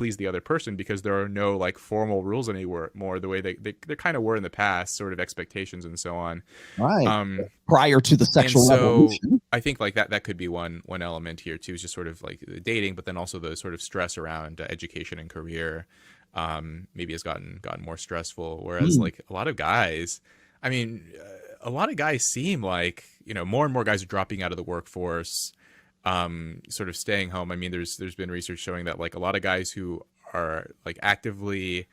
please the other person because there are no like formal rules anymore, the way they kind of were in the past, sort of expectations and so on. Right. Prior to the sexual revolution. I think like that could be one element here too, is just sort of like the dating, but then also the sort of stress around education and career maybe has gotten more stressful. Whereas like a lot of guys, I mean, a lot of guys seem like, you know, more and more guys are dropping out of the workforce, sort of staying home. I mean, there's been research showing that like a lot of guys who are like actively,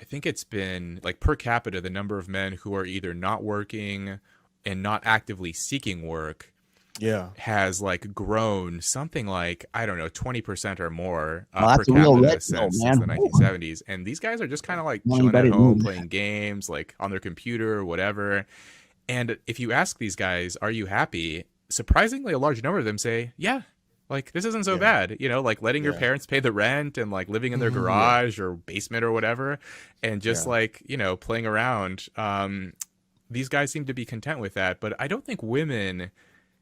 I think it's been like per capita, the number of men who are either not working and not actively seeking work has like grown something like, I don't know, 20% or more per capita since the 1970s. And these guys are just kind of like chilling at home, playing games, like on their computer or whatever. And if you ask these guys, are you happy? Surprisingly, a large number of them say, yeah, like this isn't so bad, you know, like letting your parents pay the rent and like living in their garage or basement or whatever, and just like, you know, playing around. These guys seem to be content with that, but I don't think women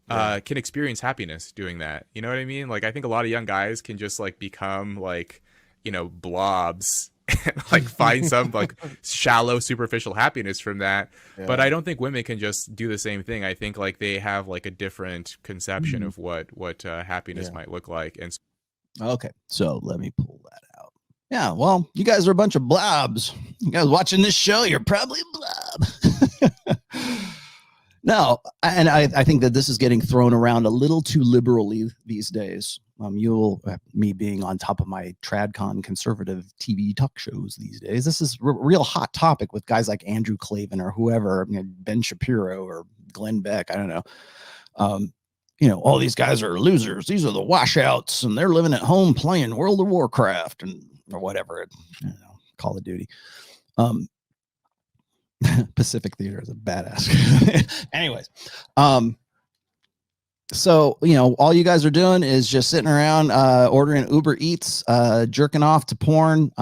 can experience happiness doing that. You know what I mean? Like, I think a lot of young guys can just like become like, you know, blobs and like find some like shallow, superficial happiness from that. But I don't think women can just do the same thing. I think like they have like a different conception of what happiness might look like. And okay, so let me pull that out. Yeah, well, you guys are a bunch of blobs. You guys watching this show, you're probably a blob. No, and I think that this is getting thrown around a little too liberally these days. Me being on top of my TradCon conservative TV talk shows these days, this is real hot topic with guys like Andrew Klavan or whoever, you know, Ben Shapiro or Glenn Beck. I don't know. You know, all these guys are losers. These are the washouts, and they're living at home playing World of Warcraft and or whatever, you know, Call of Duty. Pacific Theater is a badass. Anyways, so, you know, all you guys are doing is just sitting around, ordering Uber Eats, jerking off to porn,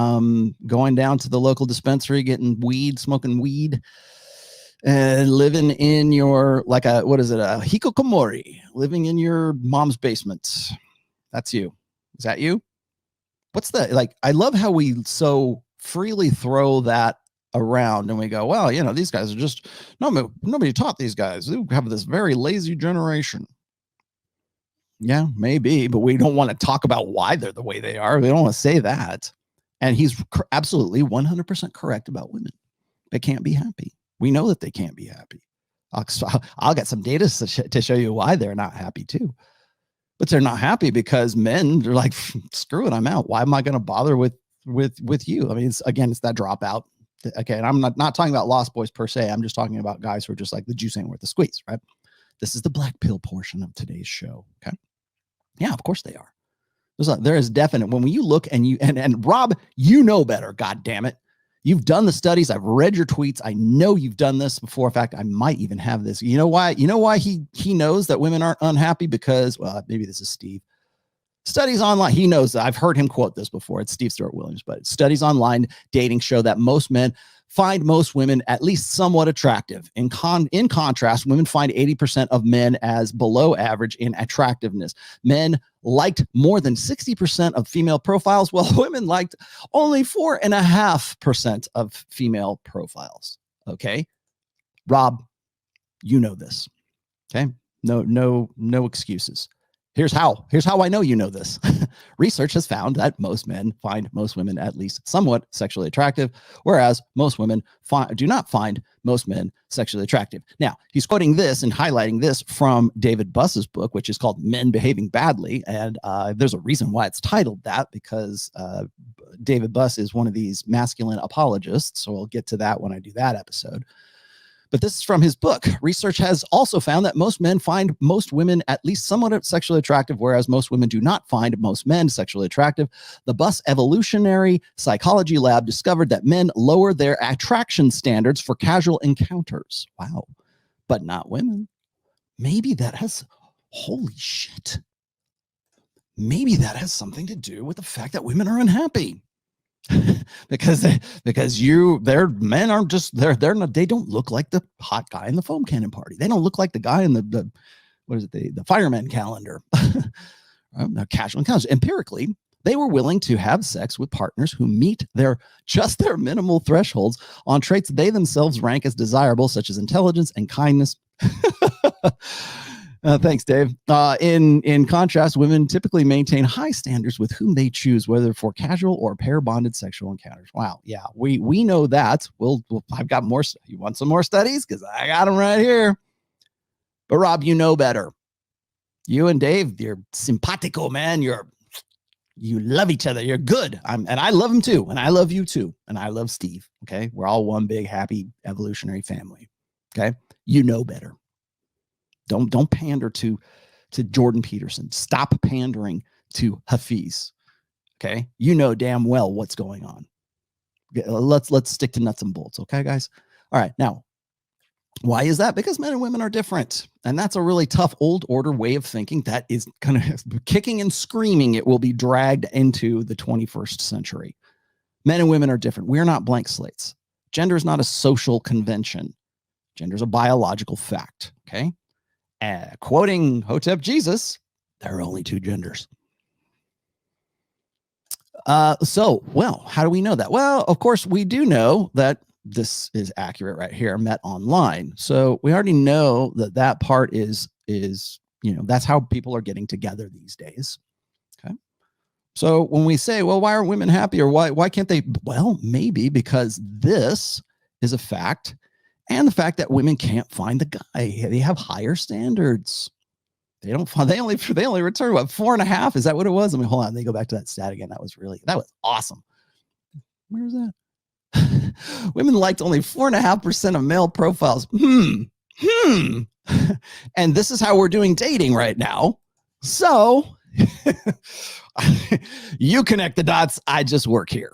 going down to the local dispensary, getting weed, smoking weed, and living in your, like a hikikomori, living in your mom's basement. That's you. Is that you? What's the, like, I love how we so freely throw that around and we go, well, you know, these guys are just, nobody taught these guys. They have this very lazy generation. Yeah, maybe, but we don't want to talk about why they're the way they are. We don't want to say that. And he's absolutely 100% correct about women. They can't be happy. We know that they can't be happy. I'll get some data to show you why they're not happy too. But they're not happy because men are like, screw it, I'm out. Why am I going to bother with you? I mean, it's that dropout. Okay, and I'm not talking about Lost Boys per se. I'm just talking about guys who are just like, the juice ain't worth the squeeze, right? This is the black pill portion of today's show. Okay. Yeah, of course they are. There is definite, when you look and Rob, you know better. God damn it. You've done the studies. I've read your tweets. I know you've done this before. In fact, I might even have this. You know why? You know why he knows that women aren't unhappy? Because, well, maybe this is Steve. Studies online, he knows that. I've heard him quote this before. It's Steve Stewart Williams, but studies online dating show that most men find most women at least somewhat attractive. In contrast, women find 80% of men as below average in attractiveness. Men liked more than 60% of female profiles, while women liked only 4.5% of female profiles. Okay, Rob, you know this. Okay, no excuses. Here's how I know you know this. Research has found that most men find most women at least somewhat sexually attractive, whereas most women do not find most men sexually attractive. Now, he's quoting this and highlighting this from David Buss's book, which is called Men Behaving Badly. And there's a reason why it's titled that, because David Buss is one of these masculine apologists. So I'll get to that when I do that episode. But this is from his book. Research has also found that most men find most women at least somewhat sexually attractive, whereas most women do not find most men sexually attractive. The Buss Evolutionary Psychology Lab discovered that men lower their attraction standards for casual encounters. Wow. But not women. Maybe that has, holy shit. Maybe that has something to do with the fact that women are unhappy. because their men aren't just they're not, they don't look like the hot guy in the foam cannon party. They don't look like the guy in the what is it, the fireman calendar. Casual encounters. Empirically, They were willing to have sex with partners who meet their minimal thresholds on traits they themselves rank as desirable, such as intelligence and kindness. Thanks, Dave. In contrast, women typically maintain high standards with whom they choose, whether for casual or pair bonded sexual encounters. Wow, yeah, we know that. I've got more. You want some more studies? Because I got them right here. But Rob, you know better. You and Dave, you're simpatico, man. You love each other. You're good. And I love him too. And I love you too. And I love Steve. Okay, we're all one big happy evolutionary family. Okay, you know better. Don't pander to Jordan Peterson. Stop pandering to Hafiz. Okay, you know damn well what's going on. Let's stick to nuts and bolts. Okay, guys. All right, now, why is that? Because men and women are different, and that's a really tough old order way of thinking that is kind of kicking and screaming. It will be dragged into the 21st century. Men and women are different. We are not blank slates. Gender is not a social convention. Gender is a biological fact. Okay. Quoting Hotep Jesus, there are only two genders. Well, how do we know that? Well, of course, we do know that this is accurate right here, met online. So we already know that part is, that's how people are getting together these days. Okay. So when we say, well, why aren't women happy, or why can't they? Well, maybe because this is a fact. And the fact that women can't find the guy. They have higher standards. They only return what, 4.5? Is that what it was? I mean, hold on. They go back to that stat again. That was awesome. Where is that? Women liked only 4.5% of male profiles. And this is how we're doing dating right now. So you connect the dots. I just work here.